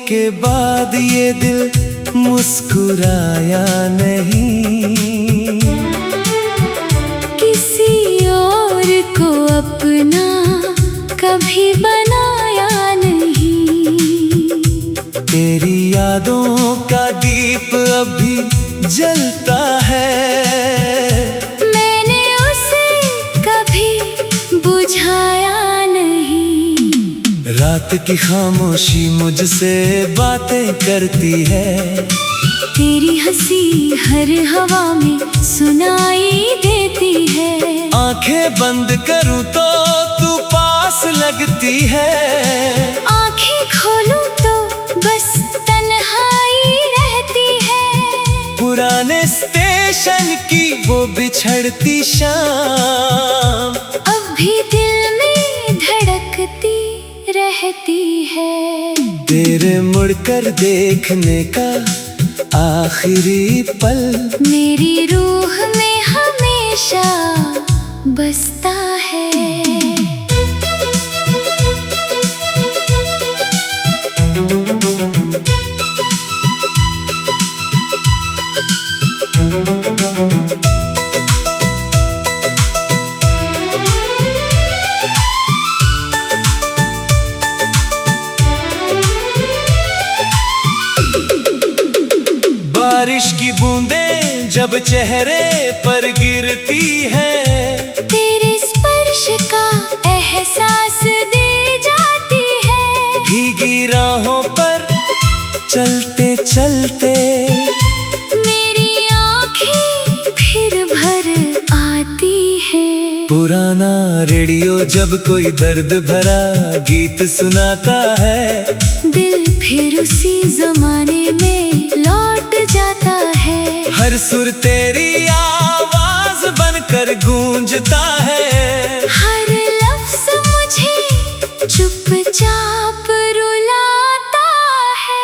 के बाद ये दिल मुस्कुराया नहीं। किसी और को अपना कभी बनाया नहीं। तेरी यादों का दीप अभी जलता है, मैंने उसे कभी बुझाया नहीं। रात की खामोशी मुझसे बातें करती है, तेरी हंसी हर हवा में सुनाई देती है। आंखें बंद करूं तो तू पास लगती है, आंखें खोलूं तो बस तन्हाई रहती है। पुराने स्टेशन की वो बिछड़ती शाम अब भी दिल में धड़कती रहती है। तेरे मुड़कर देखने का आखिरी पल मेरी रूह में हमेशा बसता है। बारिश की बूंदें जब चेहरे पर गिरती हैं, तेरे स्पर्श का एहसास दे जाती है। भीगी राहों पर चलते चलते मेरी आँखें फिर भर आती है। पुराना रेडियो जब कोई दर्द भरा गीत सुनाता है, दिल फिर उसी जमाने में लौट जाता है। हर सुर तेरी आवाज बनकर गूंजता है, हर लफ्ज मुझे चुपचाप रुलाता है।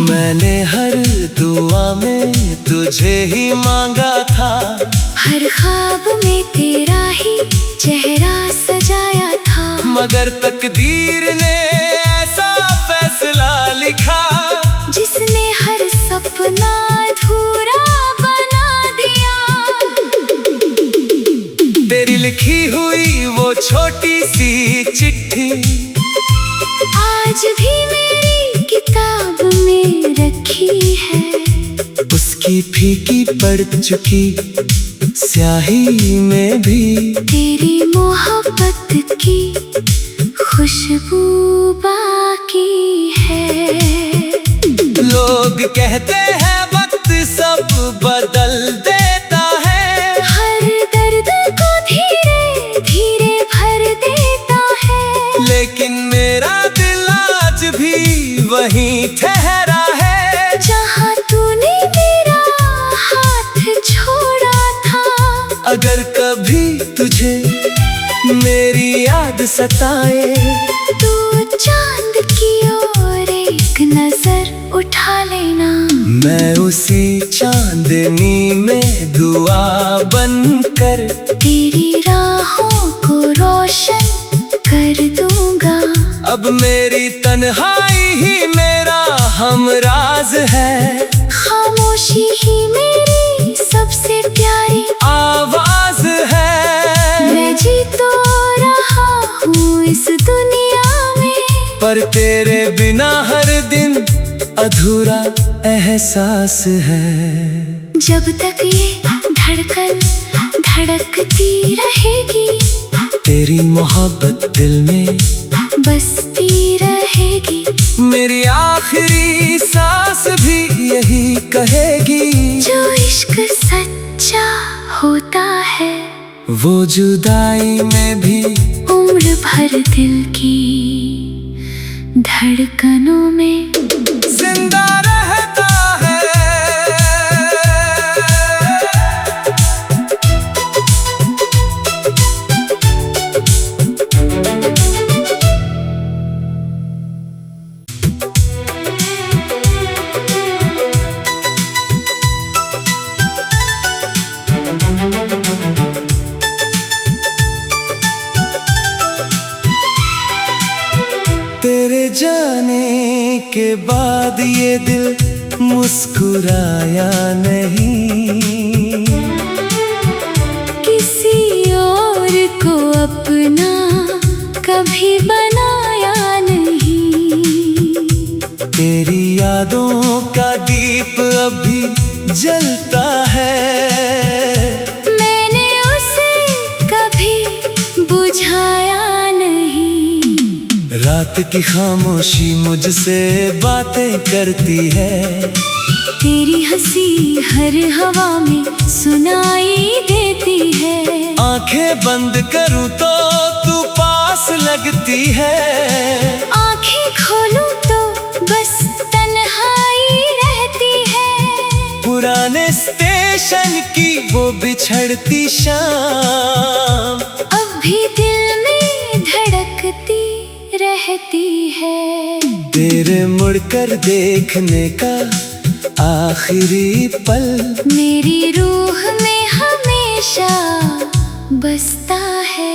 मैंने हर दुआ में तुझे ही मांगा था, हर ख्वाब में तेरा ही चेहरा सजाया था। मगर तकदीर ने ऐसा फैसला लिखा, जिसने हर सपना अधूरा बना दिया। तेरी लिखी हुई वो छोटी सी चिट्ठी आज भी मेरी किताब में रखी है। उसकी फीकी पड़ चुकी स्याही में भी तेरी मोहब्बत की खुशबू बाकी है। लोग कहते हैं वक्त सब बदल देता है, हर दर्द को धीरे धीरे भर देता है। लेकिन मेरा दिल आज भी वहीं ठहरा है, जहाँ तूने मेरा हाथ छोड़ा था। अगर कभी तुझे मेरी याद सताए, तू चांद की ओर एक नजर उठा लेना। मैं उसी चांदनी में दुआ बनकर तेरी राहों को रोशन कर दूंगा। अब मेरी तन्हाई ही मेरा हमराज है, खामोशी ही मेरी सबसे प्यारी आवाज है। मैं जी तो रहा हूँ इस दुनिया में, पर तेरे बिना हर दिन अधूरा एहसास है। जब तक ये धड़कन धड़कती रहेगी, तेरी मोहब्बत दिल में बसती रहेगी। मेरी आखिरी सांस भी यही कहेगी, जो इश्क सच्चा होता है, वो जुदाई में भी उम्र भर दिल की धड़कनों में जिंदा रहता है। तेरे जाने जाने के बाद ये दिल मुस्कुराया नहीं, किसी और को अपना कभी बनाया नहीं। तेरी यादों का दीप अभी जलता है, मैंने उसे कभी बुझाया नहीं। रात की खामोशी मुझसे बातें करती है, तेरी हंसी हर हवा में सुनाई देती है। आंखें बंद करूं तो तू पास लगती है, आंखें खोलूं तो बस तन्हाई रहती है। पुराने स्टेशन की वो बिछड़ती शाम अब भी दिल में धड़कती रहती है। तेरे मुड़कर देखने का आखिरी पल मेरी रूह में हमेशा बसता है।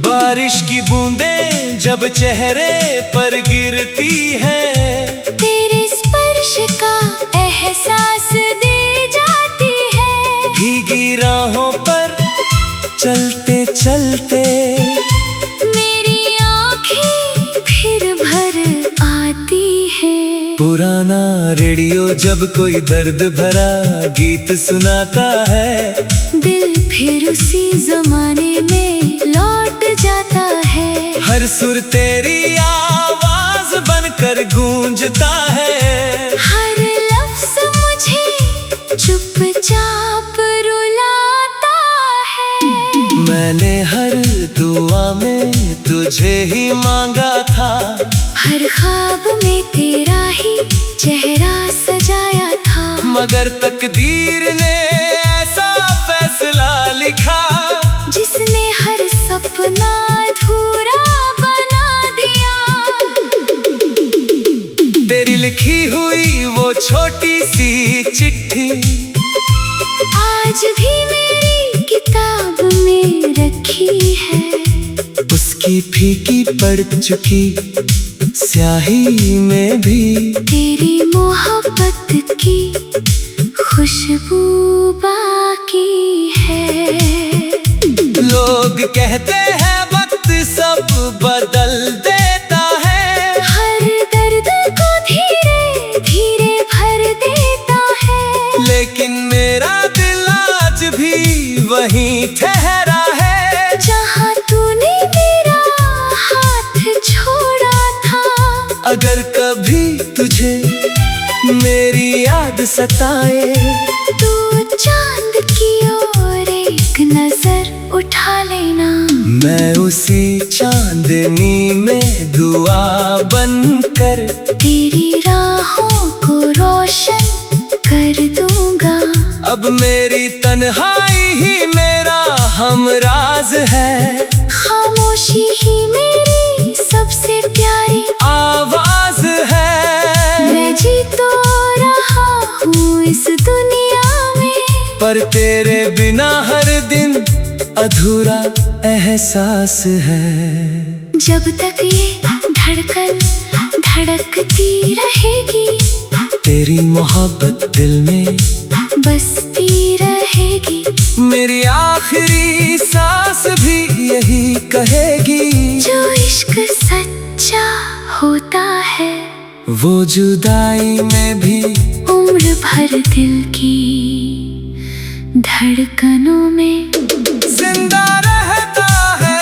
बारिश की बूंदें जब चेहरे पर गिरती है, तेरे स्पर्श का एहसास दे जाती है। भीगी राहों पर चलते चलते मेरी आँखें फिर भर आती है। पुराना रेडियो जब कोई दर्द भरा गीत सुनाता है, दिल फिर उसी जमाने में लौट जाता है। हर सुर तेरी आवाज बनकर गूंजता है, हर लफ्ज मुझे चुपचाप रुलाता है। मैंने हर दुआ में तुझे ही मांगा था, हर ख्वाब में तेरा ही चेहरा सजाया था। मगर तकदीर ने ऐसा फैसला लिखा, जिसने हर सपना अधूरा बना दिया। तेरी लिखी हुई वो छोटी सी चिट्ठी आज भी मेरी किताब में रखी है। उसकी फीकी पड़ चुकी स्याही में भी तेरी मोहब्बत की खुशबू बाकी है। लोग कहते हैं वक्त सब बदल देता है, हर दर्द को धीरे धीरे भर देता है। लेकिन मेरा दिल आज भी वहीं ठहरा है, जहाँ तूने मेरा हाथ छोड़ा था। अगर कभी तुझे मेरी याद सताए, तू चांद की ओर एक नजर उठा लेना। मैं उसी चांदनी में दुआ बनकर तेरी राहों को रोशन कर दूंगा। अब मेरी तन्हाई ही मेरा हमराज है, खामोशी ही मेरी सबसे प्यारी आवाज है। मैं जी तो रहा हूँ इस दुनिया में, पर तेरे बिना हर दिन अधूरा एहसास है। जब तक ये धड़कन धड़कती रहेगी, तेरी मोहब्बत दिल में बसती रहेगी। मेरी आखिरी सांस भी यही कहेगी, जो इश्क सच्चा होता है, वो जुदाई में भी उम्र भर दिल की धड़कनों में जिंदा रहता है।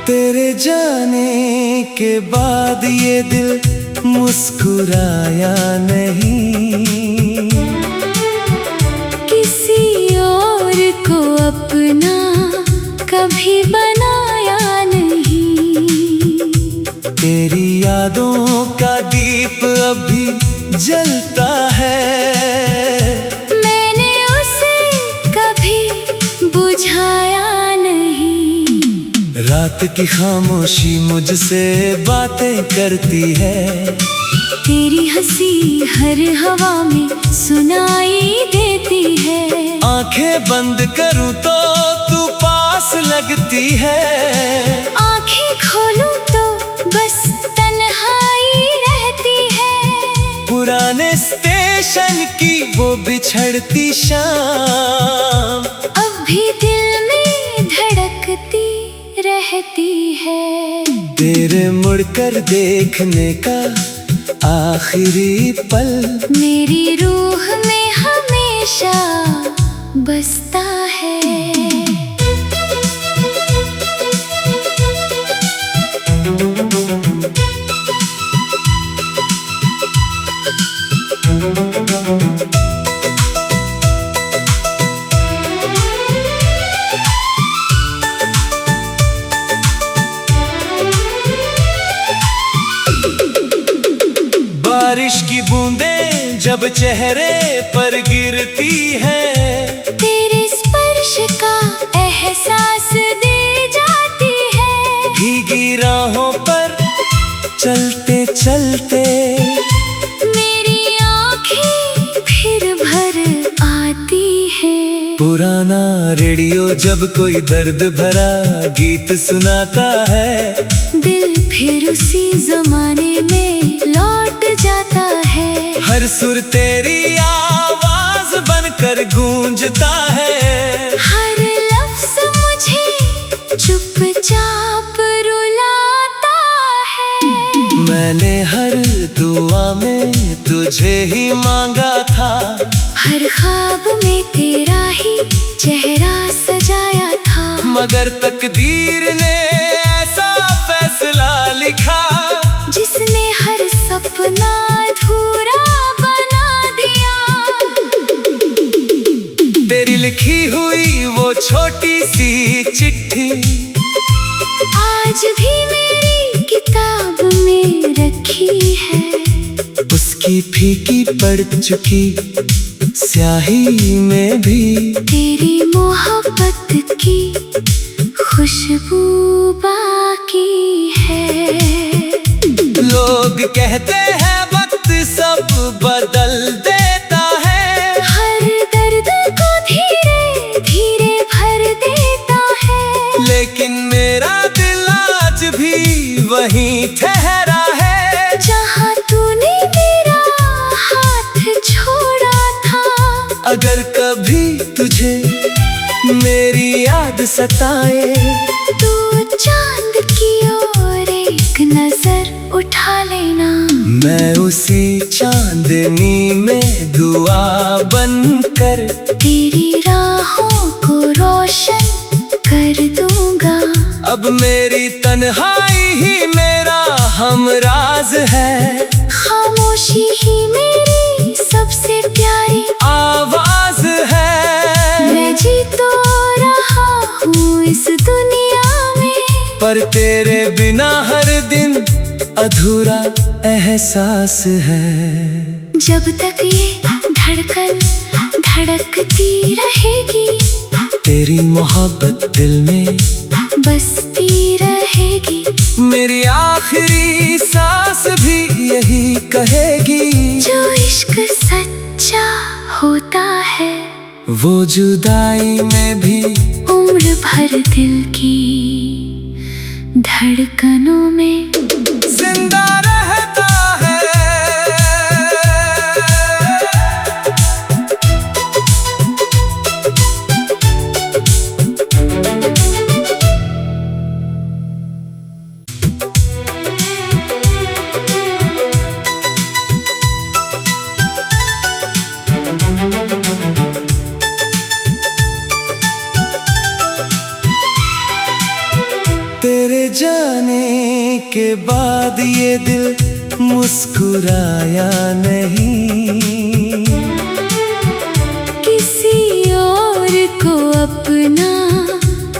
तेरे जाने के बाद ये दिल मुस्कुराया नहीं। किसी और को अपना कभी बनाया नहीं। तेरी यादों का दीप अभी जलता है, मैंने उसे कभी बुझाया नहीं। रात की खामोशी मुझसे बातें करती है, तेरी हंसी हर हवा में सुनाई देती है। आंखें बंद करूं तो तू पास लगती है, आंखें खोलूं तो बस तन्हाई रहती है। पुराने स्टेशन की वो बिछड़ती शाम अब भी दिल में धड़कती रहती है। तेरे मुड़कर देखने का आखिरी पल मेरी रूह में हमेशा बसता है। बारिश की बूंदें जब चेहरे पर गिरती हैं, तेरे स्पर्श का एहसास दे जाती है। भीगी राहों पर चलते चलते मेरी आँखें फिर भर आती है। पुराना रेडियो जब कोई दर्द भरा गीत सुनाता है, दिल फिर उसी जमाने में लौट जाता है। हर सुर तेरी आवाज बनकर गूंजता है, हर लफ्ज मुझे चुपचाप रुलाता है। मैंने हर दुआ में तुझे ही मांगा था, हर ख्वाब में तेरा ही चेहरा सजाया था। मगर तकदीर ने ऐसा फैसला लिखा, जिसने हर सपना अधूरा बना दिया। तेरी लिखी हुई वो छोटी सी चिट्ठी आज भी मेरी किताब में रखी है। उसकी फीकी पड़ चुकी स्याही में भी तेरी मोहब्बत की खुशबू बाकी है। लोग कहते हैं वक्त सब बदल देता है, हर दर्द को धीरे धीरे भर देता है। लेकिन मेरा दिल आज भी वहीं ठहरा है, जहाँ तूने मेरा हाथ छोड़ा था। अगर कभी तुझे मेरी याद सताए, तू चांद की ओर एक नजर उठा लेना। मैं उसी चांदनी में दुआ बनकर तेरी राहों को रोशन कर दूंगा। अब मेरी तन्हाई ही मेरा हमराज है, खामोशी ही मेरी सबसे प्यारी आवाज है। मैं जी तो रहा हूँ इस दुनिया में, पर तेरे बिना हर दिन अधूरा एहसास है। जब तक ये धड़कन धड़कती रहेगी, तेरी मोहब्बत दिल में बसती रहेगी। मेरी आखिरी सांस भी यही कहेगी, जो इश्क सच्चा होता है, वो जुदाई में भी उम्र भर दिल की धड़कनों में जिंदा रहता है। तेरे जाने के के बाद ये दिल मुस्कुराया नहीं, किसी और को अपना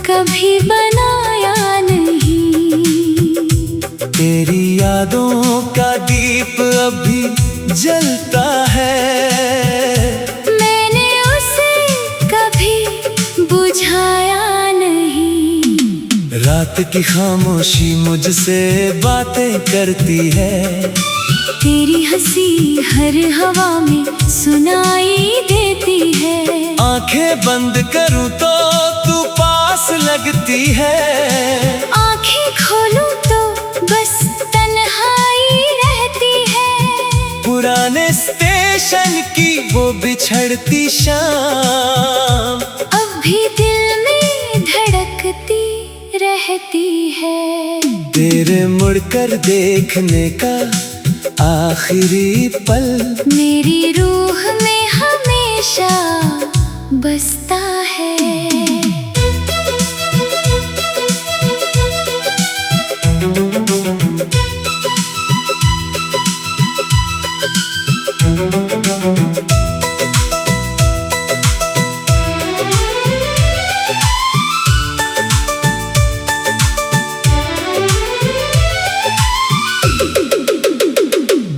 कभी बनाया नहीं। तेरी यादों का दीप अभी जलता है, मैंने उसे कभी बुझाया नहीं। रात की खामोशी मुझसे बातें करती है, तेरी हंसी हर हवा में सुनाई देती है। आंखें बंद करूं तो तू पास लगती है, आंखें खोलूं तो बस तन्हाई रहती है। पुराने स्टेशन की वो बिछड़ती शाम अब भी दिल में धड़कती रहती है। तेरे मुड़कर देखने का आखिरी पल मेरी रूह में हमेशा बसता है।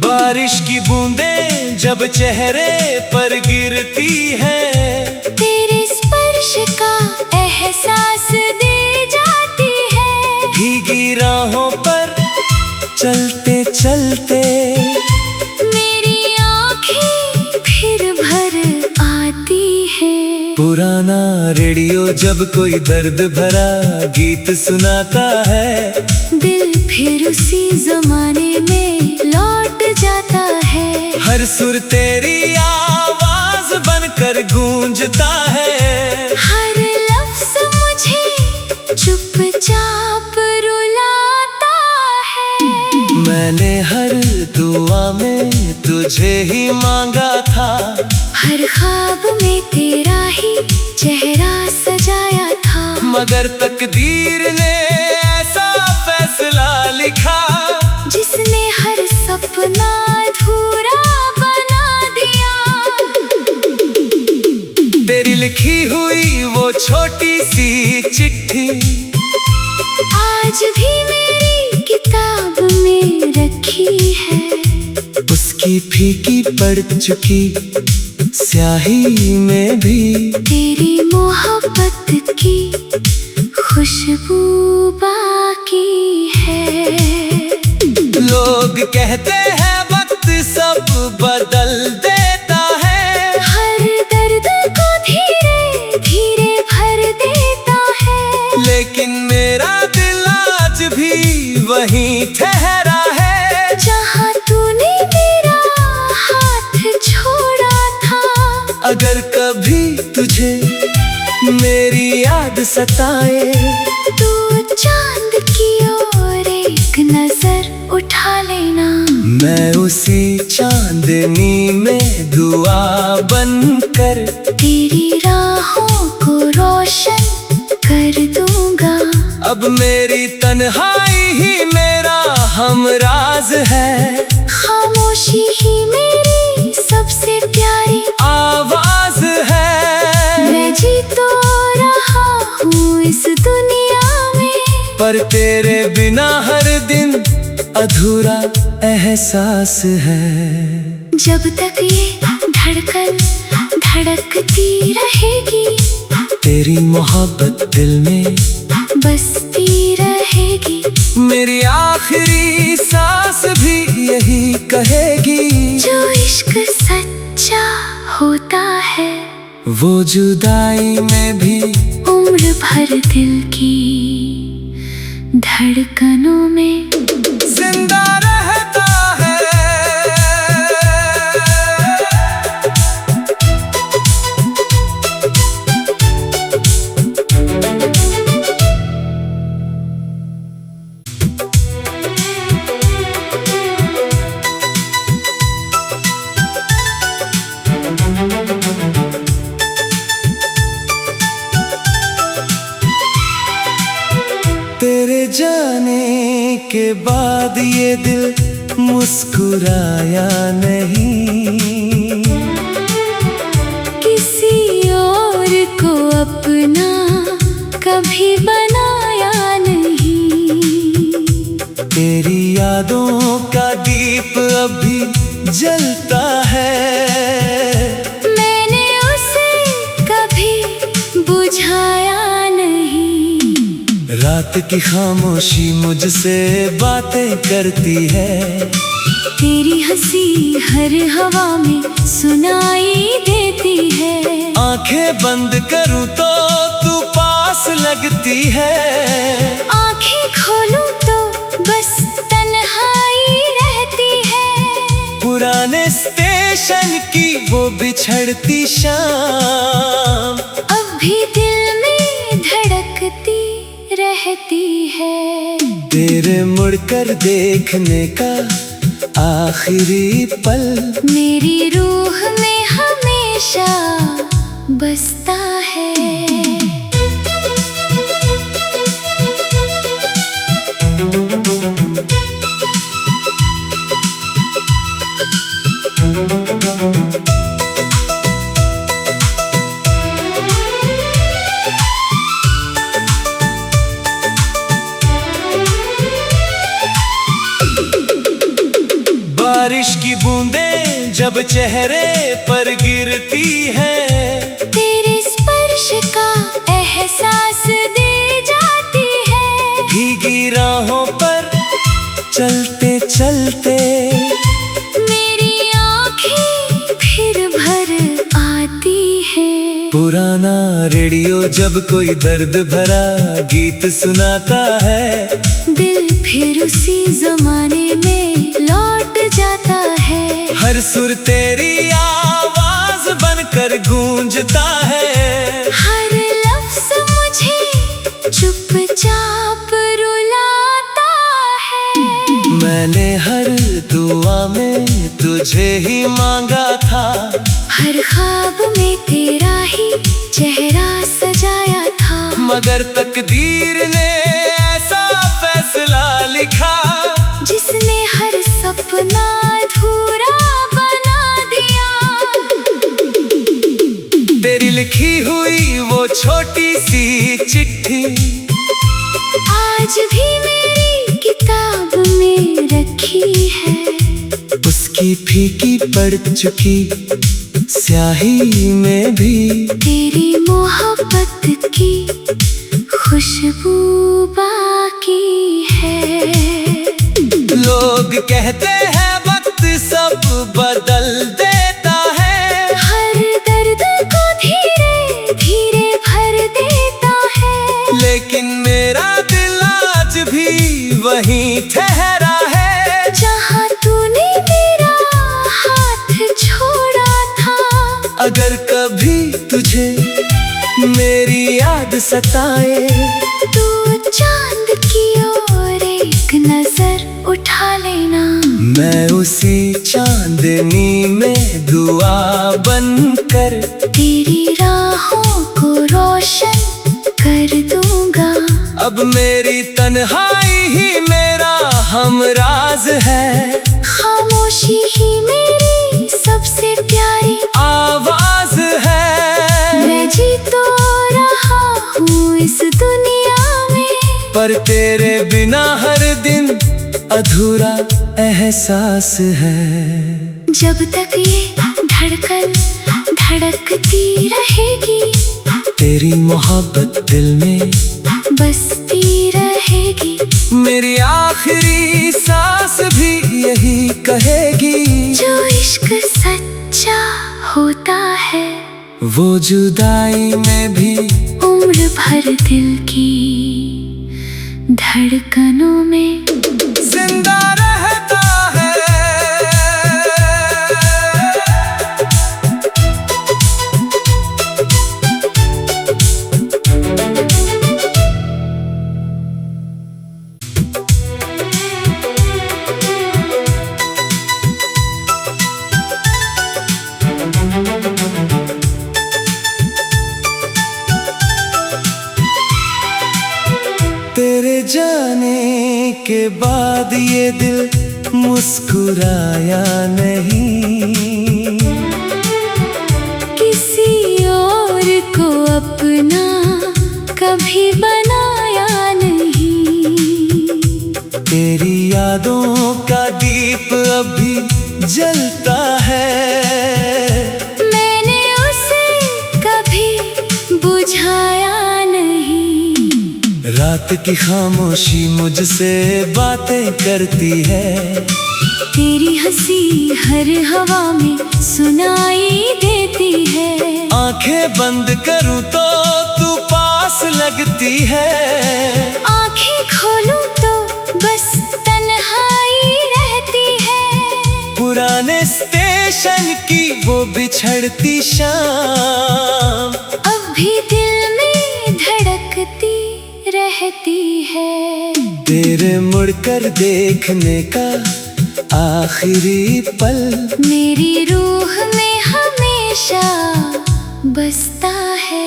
बारिश की बूंदें जब चेहरे पर गिरती है, तेरे स्पर्श का एहसास दे जाती है। भीगी राहों पर चलते चलते मेरी आँखें फिर भर आती है। पुराना रेडियो जब कोई दर्द भरा गीत सुनाता है, दिल फिर उसी जमाने में लौट जाता है। हर सुर तेरी आवाज बनकर गूंजता है, हर लफ्ज मुझे चुपचाप रुलाता है। मैंने हर दुआ में तुझे ही मांगा था, हर ख्वाब में तेरा ही चेहरा सजाया था। मगर तकदीर ने ऐसा फैसला लिखा, जिसने हर सपना अधूरा बना दिया। तेरी लिखी हुई वो छोटी सी चिट्ठी आज भी मेरी किताब में रखी है। उसकी फीकी पड़ चुकी स्याही में भी तेरी मोहब्बत की खुशबू बाकी है। लोग कहते हैं वक्त सब बदल देता है, हर दर्द को धीरे धीरे भर देता है। लेकिन मेरा दिल आज भी वहीं ठहरा है, जहाँ तूने मेरा हाथ छोड़ा था। अगर कभी तुझे मेरी याद सताए, तू चांद की ओर एक नजर उठा लेना। मैं उसी चांदनी में दुआ बनकर तेरी राहों को रोशन कर दूंगा। अब मेरी तन्हाई ही मेरा हमराज है, खामोशी ही मेरी सबसे प्यारी आवाज है। मैं जी तो रहा हूँ इस दुनिया में, पर तेरे बिना हर दिन अधूरा एहसास है। जब तक ये धड़कन धड़कती रहेगी, तेरी मोहब्बत दिल में बसती रहेगी। मेरी आखिरी सांस भी यही कहेगी, जो इश्क सच्चा होता है, वो जुदाई में भी उम्र भर दिल की धड़कनों में जिंदा रहता है। तेरे जाने के बाद ये दिल मुस्कुराया नहीं। किसी और को अपना कभी बनाया नहीं। तेरी यादों का दीप अभी जलता है, मैंने उसे कभी बुझाया नहीं। रात की खामोशी मुझसे बातें करती है, तेरी हंसी हर हवा में सुनाई देती है। आंखें बंद करूं तो तू पास लगती है, आंखें खोलूं तो बस तन्हाई रहती है। पुराने स्टेशन की वो बिछड़ती शाम अब भी दिल में धड़कती रहती है। तेरे मुड़कर देखने का आखिरी पल मेरी रूह में हमेशा बसता है। बारिश की बूंदें जब चेहरे पर गिरती हैं, तेरे स्पर्श का एहसास दे जाती है। भीगी राहों पर चलते चलते मेरी आँखें फिर भर आती है। पुराना रेडियो जब कोई दर्द भरा गीत सुनाता है, दिल फिर उसी जमाने में लौट जाता है। हर सुर तेरी आवाज बनकर गूंजता है, हर लफ्ज मुझे चुपचाप रुलाता है। मैंने हर दुआ में तुझे ही मांगा था, हर ख्वाब में तेरा ही चेहरा सजाया था। मगर तकदीर ने ऐसा फैसला लिखा, जिसने हर सपना अधूरा बना दिया। तेरी लिखी हुई वो छोटी सी चिट्ठी आज भी मेरी किताब में रखी है। उसकी फीकी पड़ चुकी स्याही में भी तेरी मोहब्बत की खुशबू बाकी है। लोग कहते हैं वक्त सब बदल देता है, हर दर्द को धीरे धीरे भर देता है। लेकिन मेरा दिल आज भी वहीं ठहरा है, जहाँ तूने मेरा हाथ छोड़ा था। अगर कभी तुझे मेरी याद सताए, तू चांद की ओर एक नजर उठा लेना। मैं उसी चांदनी में दुआ बनकर तेरी राहों को रोशन कर दूंगा। अब मेरी तन्हाई ही मेरा हमराज है, खामोशी ही मेरी सबसे प्यारी आवाज है। मैं जी तो रहा हूँ इस दुनिया में, पर तेरे बिना हर दिन अधूरा एहसास है। जब तक ये धड़कन धड़कती रहेगी, तेरी मोहब्बत दिल में बसती रहेगी। मेरी आखिरी सांस भी यही कहेगी, जो इश्क सच्चा होता है, वो जुदाई में भी उम्र भर दिल की धड़कनों में जिंदा रहता है। तेरे जाने के बाद ये दिल मुस्कुराया नहीं, किसी और को अपना कभी बनाया नहीं। तेरी यादों का दीप अभी जलता है, मैंने उसे कभी बुझाया नहीं। रात की खामोशी मुझसे बातें करती है, तेरी हंसी हर हवा में सुनाई देती है। आंखें बंद करूं तो तू पास लगती है, आंखें खोलूं तो बस तन्हाई रहती है। पुराने स्टेशन की वो बिछड़ती शाम अब भी दिल में धड़कती रहती है। तेरे मुड़कर देखने का आखिरी पल मेरी रूह में हमेशा बसता है।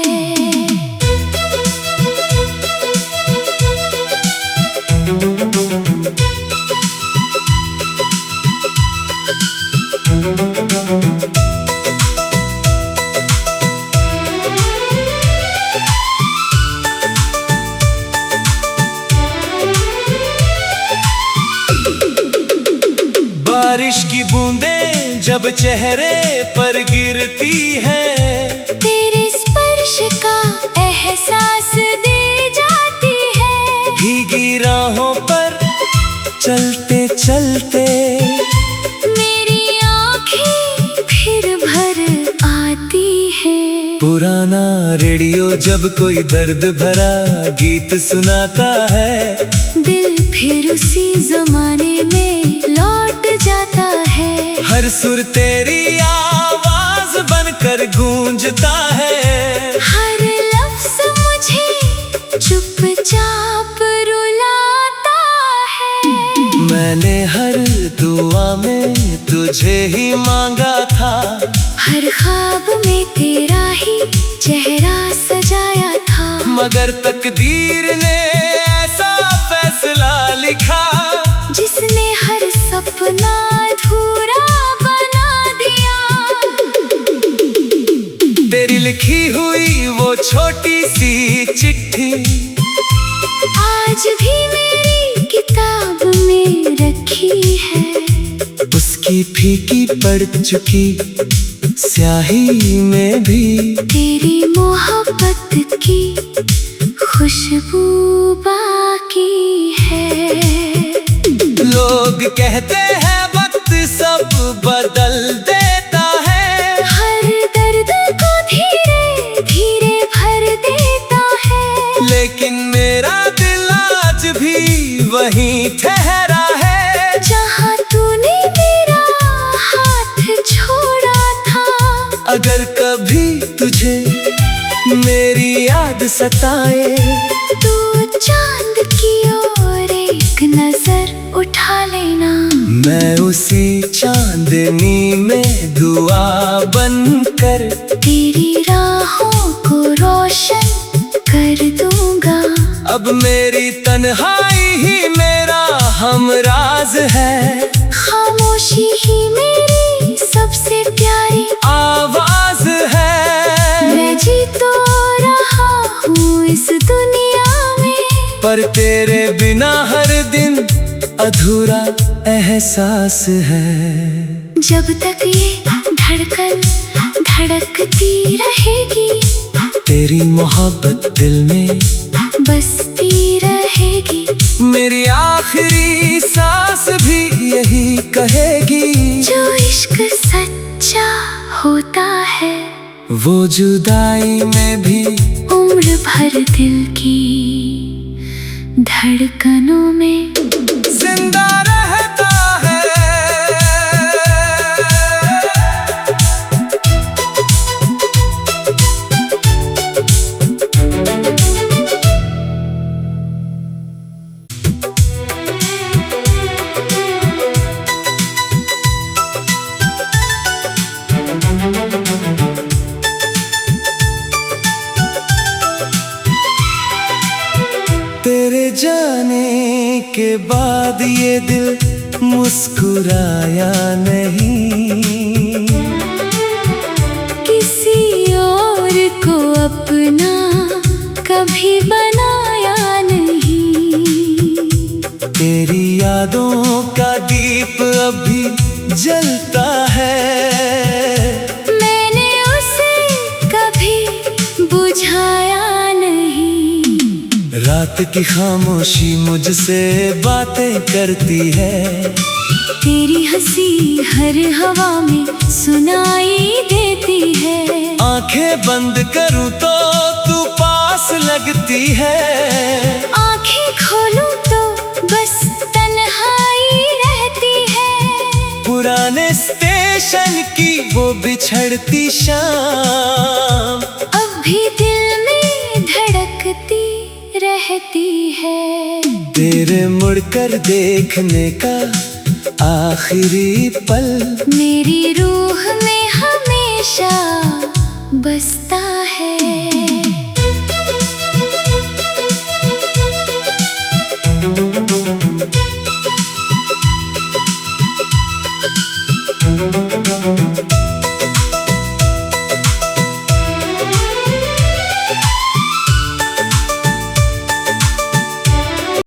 बारिश की बूंदें जब चेहरे पर गिरती है, तेरे स्पर्श का एहसास दे जाती है। भीगी राहों पर चलते चलते मेरी आँखें फिर भर आती है। पुराना रेडियो जब कोई दर्द भरा गीत सुनाता है, दिल फिर उसी जमाने में लौट जाता है। हर सुर तेरी आवाज बनकर गूंजता है, हर लफ्ज मुझे चुपचाप रुलाता है। मैंने हर दुआ में तुझे ही मांगा था, हर ख्वाब में तेरा ही चेहरा सजाया था। मगर तकदीर ने ऐसा फैसला लिखा, जिसने हर सपना अधूरा बना दिया। तेरी लिखी हुई वो छोटी सी चिट्ठी आज भी मेरी किताब में रखी है। उसकी फीकी पड़ चुकी स्याही में भी तेरी मोहब्बत की खुशबू बाकी है। लोग कहते हैं वक्त सब बदल देता है, हर दर्द को धीरे धीरे भर देता है। लेकिन मेरा दिल आज भी वहीं ठहरा है, जहाँ तूने मेरा हाथ छोड़ा था। अगर कभी तुझे मेरी याद सताए, तू चांद की ओर एक नजर उठा लेना। मैं उसी चांदनी में दुआ बनकर तेरी राहों को रोशन कर दूंगा। अब मेरी तन्हाई ही मेरा हमराज है, खामोशी ही मेरी सबसे प्यारी आवाज है। मैं जी तो रहा हूँ इस दुनिया में, पर तेरे बिना हर दिन अधूरा एहसास है। जब तक ये धड़कन धड़कती रहेगी, तेरी मोहब्बत दिल में बसती रहेगी। मेरी आखिरी सांस भी यही कहेगी, जो इश्क सच्चा होता है, वो जुदाई में भी उम्र भर दिल की धड़कनों में जिंदा रहता है। तेरे जाने के बाद ये दिल मुस्कुराया नहीं, किसी और को अपना कभी बनाया नहीं। तेरी यादों का दीप अभी जलता है, मैंने उसे कभी बुझाया नहीं। रात की खामोशी मुझसे बातें करती है, तेरी हंसी हर हवा में सुनाई देती है। आंखें बंद करूं तो तू पास लगती है, आंखें खोलूं तो बस तन्हाई रहती है। पुराने स्टेशन की वो बिछड़ती शाम अब भी दिल में धड़कती रहती है। तेरे मुड़कर देखने का आखिरी पल मेरी रूह में हमेशा बसता है।